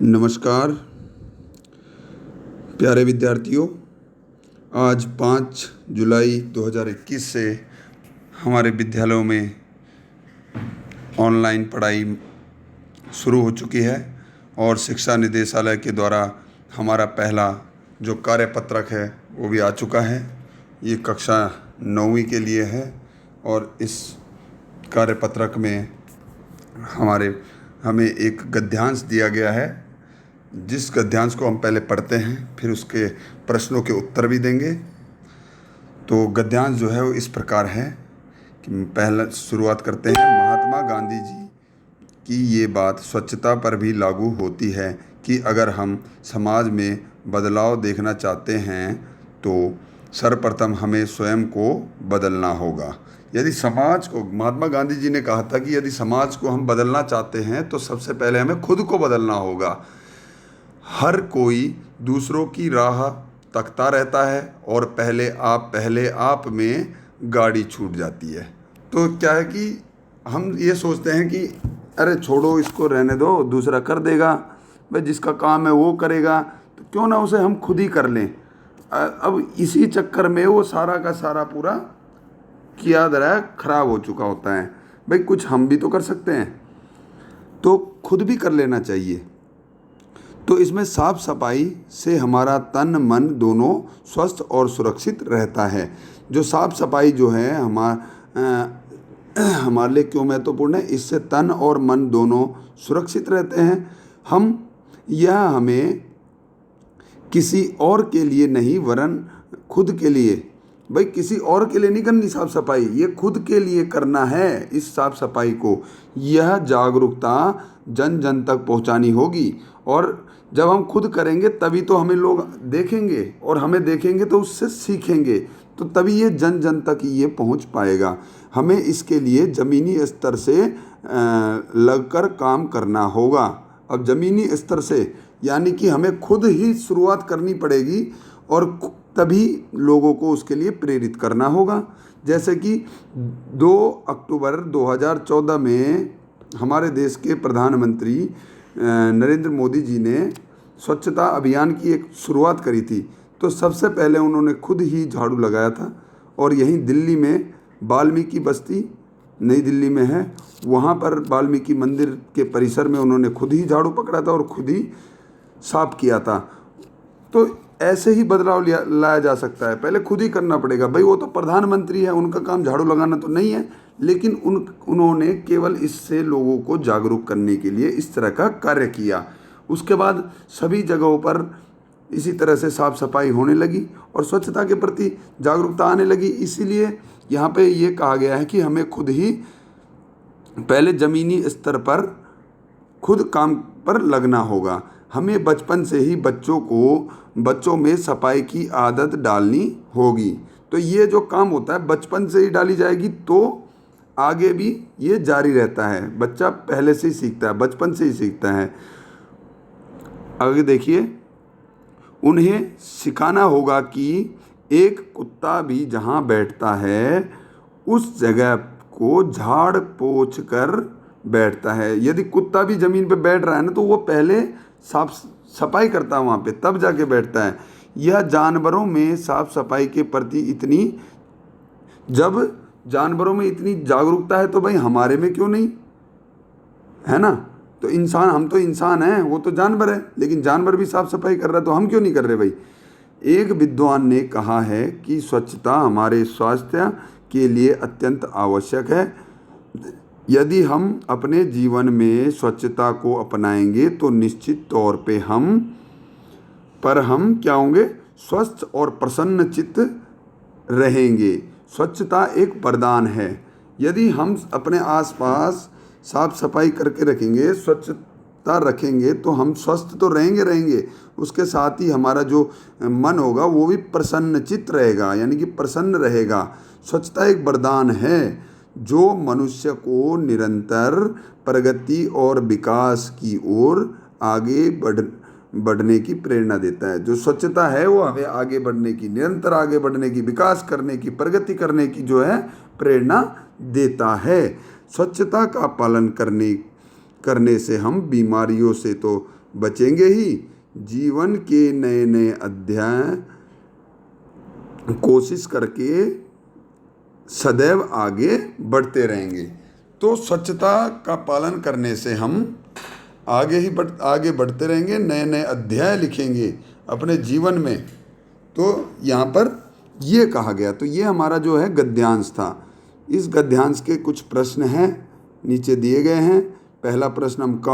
नमस्कार प्यारे विद्यार्थियों। आज 5 जुलाई 2021 से हमारे विद्यालयों में ऑनलाइन पढ़ाई शुरू हो चुकी है और शिक्षा निदेशालय के द्वारा हमारा पहला जो कार्यपत्रक है वो भी आ चुका है। ये कक्षा 9वीं के लिए है और इस कार्यपत्रक में हमें एक गद्यांश दिया गया है, जिस गद्यांश को हम पहले पढ़ते हैं, फिर उसके प्रश्नों के उत्तर भी देंगे। तो गद्यांश जो है वो इस प्रकार है कि पहला शुरुआत करते हैं। महात्मा गांधी जी की ये बात स्वच्छता पर भी लागू होती है कि अगर हम समाज में बदलाव देखना चाहते हैं तो सर्वप्रथम हमें स्वयं को बदलना होगा। यदि समाज को, महात्मा गांधी जी ने कहा था कि यदि समाज को हम बदलना चाहते हैं तो सबसे पहले हमें खुद को बदलना होगा। हर कोई दूसरों की राह तकता रहता है और पहले आप में गाड़ी छूट जाती है। तो क्या है कि हम ये सोचते हैं कि अरे छोड़ो, इसको रहने दो, दूसरा कर देगा, भाई जिसका काम है वो करेगा, तो क्यों ना उसे हम खुद ही कर लें। अब इसी चक्कर में वो सारा का सारा पूरा किया दरा खराब हो चुका होता है। भाई कुछ हम भी तो कर सकते हैं, तो खुद भी कर लेना चाहिए। तो इसमें साफ सफाई से हमारा तन मन दोनों स्वस्थ और सुरक्षित रहता है। जो साफ सफाई जो है हमारे लिए क्यों महत्वपूर्ण है? इससे तन और मन दोनों सुरक्षित रहते हैं। हमें किसी और के लिए नहीं वरन खुद के लिए, भाई किसी और के लिए नहीं करनी साफ सफाई, ये खुद के लिए करना है। इस साफ सफाई को, यह जागरूकता जन जन तक पहुंचानी होगी और जब हम खुद करेंगे तभी तो हमें लोग देखेंगे और हमें देखेंगे तो उससे सीखेंगे, तो तभी ये जन जन तक ये पहुंच पाएगा। हमें इसके लिए ज़मीनी स्तर से लगकर काम करना होगा। अब ज़मीनी स्तर से यानी कि हमें खुद ही शुरुआत करनी पड़ेगी और तभी लोगों को उसके लिए प्रेरित करना होगा। जैसे कि 2 अक्टूबर 2014 में हमारे देश के प्रधानमंत्री नरेंद्र मोदी जी ने स्वच्छता अभियान की एक शुरुआत करी थी। तो सबसे पहले उन्होंने खुद ही झाड़ू लगाया था और यहीं दिल्ली में वाल्मीकि बस्ती नई दिल्ली में है, वहाँ पर वाल्मीकि मंदिर के परिसर में उन्होंने खुद ही झाड़ू पकड़ा था और खुद ही साफ किया था। तो ऐसे ही बदलाव लाया जा सकता है, पहले खुद ही करना पड़ेगा। भाई वो तो प्रधानमंत्री है, उनका काम झाड़ू लगाना तो नहीं है, लेकिन उन्होंने केवल इससे लोगों को जागरूक करने के लिए इस तरह का कार्य किया। उसके बाद सभी जगहों पर इसी तरह से साफ सफाई होने लगी और स्वच्छता के प्रति जागरूकता आने लगी। इसीलिए यहाँ पे ये कहा गया है कि हमें खुद ही पहले ज़मीनी स्तर पर खुद काम पर लगना होगा। हमें बचपन से ही बच्चों में सफाई की आदत डालनी होगी। तो ये जो काम होता है बचपन से ही डाली जाएगी तो आगे भी ये जारी रहता है। बच्चा पहले से ही सीखता है, बचपन से ही सीखता है। आगे देखिए, उन्हें सिखाना होगा कि एक कुत्ता भी जहाँ बैठता है उस जगह को झाड़ पोंछ कर बैठता है। यदि कुत्ता भी ज़मीन पे बैठ रहा है ना तो वो पहले साफ सफाई करता है वहाँ पे, तब जाके बैठता है। यह जानवरों में साफ सफाई के प्रति जब जानवरों में इतनी जागरूकता है तो भाई हमारे में क्यों नहीं है ना? तो हम तो इंसान हैं, वो तो जानवर है, लेकिन जानवर भी साफ सफाई कर रहा है तो हम क्यों नहीं कर रहे भाई? एक विद्वान ने कहा है कि स्वच्छता हमारे स्वास्थ्य के लिए अत्यंत आवश्यक है। यदि हम अपने जीवन में स्वच्छता को अपनाएंगे तो निश्चित तौर पे हम क्या होंगे? स्वस्थ और प्रसन्न चित्त रहेंगे। स्वच्छता एक वरदान है। यदि हम अपने आसपास साफ सफाई करके रखेंगे, स्वच्छता रखेंगे तो हम स्वस्थ तो रहेंगे, उसके साथ ही हमारा जो मन होगा वो भी प्रसन्नचित्त रहेगा, यानी कि प्रसन्न रहेगा। स्वच्छता एक वरदान है जो मनुष्य को निरंतर प्रगति और विकास की ओर आगे बढ़ने की प्रेरणा देता है। जो स्वच्छता है वो हमें आगे बढ़ने की, निरंतर आगे बढ़ने की, विकास करने की, प्रगति करने की जो है प्रेरणा देता है। स्वच्छता का पालन करने से हम बीमारियों से तो बचेंगे ही, जीवन के नए नए अध्याय कोशिश करके सदैव आगे बढ़ते रहेंगे। तो स्वच्छता का पालन करने से हम आगे बढ़ते रहेंगे, नए नए अध्याय लिखेंगे अपने जीवन में। तो यहाँ पर ये कहा गया। तो ये हमारा जो है गद्यांश था। इस गद्यांश के कुछ प्रश्न हैं, नीचे दिए गए हैं। पहला प्रश्न हम क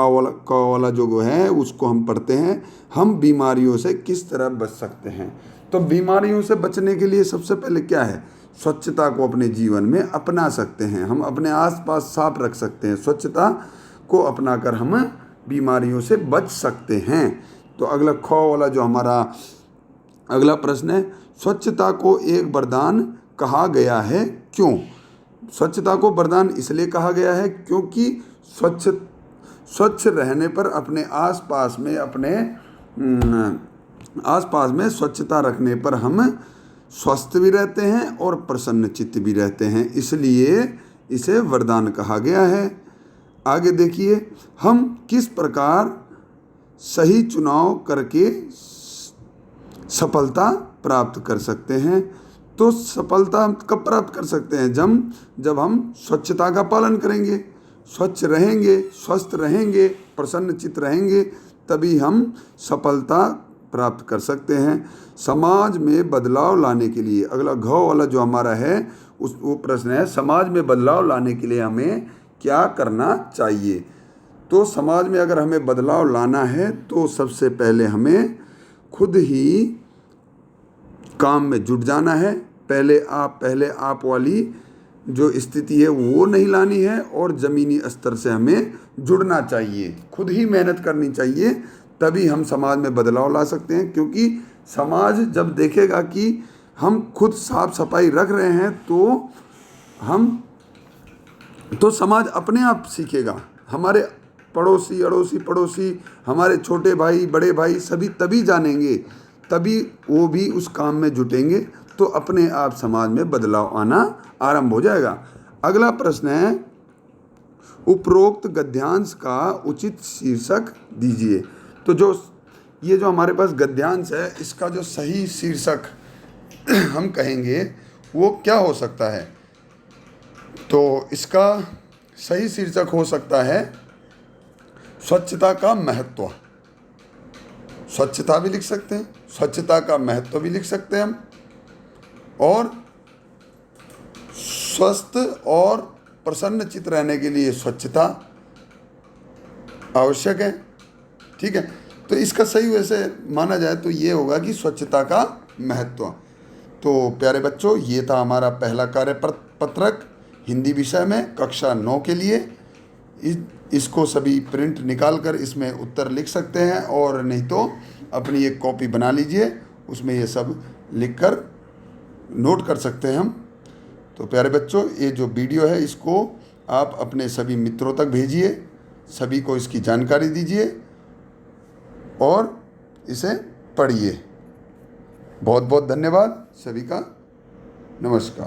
वाला जो है उसको हम पढ़ते हैं। हम बीमारियों से किस तरह बच सकते हैं? तो बीमारियों से बचने के लिए सबसे पहले क्या है? स्वच्छता को अपने जीवन में अपना सकते हैं। हम अपने आसपास साफ रख सकते हैं। स्वच्छता को अपनाकर हम बीमारियों से बच सकते हैं। तो अगला ख वाला जो हमारा अगला प्रश्न है, स्वच्छता को एक वरदान कहा गया है, क्यों? स्वच्छता को वरदान इसलिए कहा गया है क्योंकि स्वच्छ रहने पर अपने आसपास में स्वच्छता रखने पर हम स्वस्थ भी रहते हैं और प्रसन्नचित्त भी रहते हैं, इसलिए इसे वरदान कहा गया है। आगे देखिए, हम किस प्रकार सही चुनाव करके सफलता प्राप्त कर सकते हैं? तो सफलता कब प्राप्त कर सकते हैं? जब हम स्वच्छता का पालन करेंगे, स्वच्छ रहेंगे, स्वस्थ रहेंगे, प्रसन्नचित्त रहेंगे, तभी हम सफलता प्राप्त कर सकते हैं। समाज में बदलाव लाने के लिए अगला घ वाला जो हमारा है वो प्रश्न है, समाज में बदलाव लाने के लिए हमें क्या करना चाहिए? तो समाज में अगर हमें बदलाव लाना है तो सबसे पहले हमें खुद ही काम में जुट जाना है। पहले आप वाली जो स्थिति है वो नहीं लानी है और ज़मीनी स्तर से हमें जुड़ना चाहिए, खुद ही मेहनत करनी चाहिए, तभी हम समाज में बदलाव ला सकते हैं। क्योंकि समाज जब देखेगा कि हम खुद साफ सफाई रख रहे हैं तो समाज अपने आप सीखेगा। हमारे पड़ोसी अड़ोसी पड़ोसी, हमारे छोटे भाई बड़े भाई सभी तभी जानेंगे, तभी वो भी उस काम में जुटेंगे, तो अपने आप समाज में बदलाव आना आरंभ हो जाएगा। अगला प्रश्न है, उपरोक्त गद्यांश का उचित शीर्षक दीजिए। तो ये जो हमारे पास गद्यांश है, इसका जो सही शीर्षक हम कहेंगे वो क्या हो सकता है? तो इसका सही शीर्षक हो सकता है स्वच्छता का महत्व। स्वच्छता भी लिख सकते हैं, स्वच्छता का महत्व भी लिख सकते हैं हम, और स्वस्थ और प्रसन्नचित्त रहने के लिए स्वच्छता आवश्यक है। ठीक है, तो इसका सही वैसे माना जाए तो ये होगा कि स्वच्छता का महत्व। तो प्यारे बच्चों, ये था हमारा पहला कार्यपत्रक हिंदी विषय में कक्षा 9 के लिए। इसको सभी प्रिंट निकाल कर इसमें उत्तर लिख सकते हैं, और नहीं तो अपनी एक कॉपी बना लीजिए, उसमें ये सब लिखकर नोट कर सकते हैं हम। तो प्यारे बच्चों, ये जो वीडियो है इसको आप अपने सभी मित्रों तक भेजिए, सभी को इसकी जानकारी दीजिए और इसे पढ़िए। बहुत बहुत धन्यवाद सभी का। नमस्कार।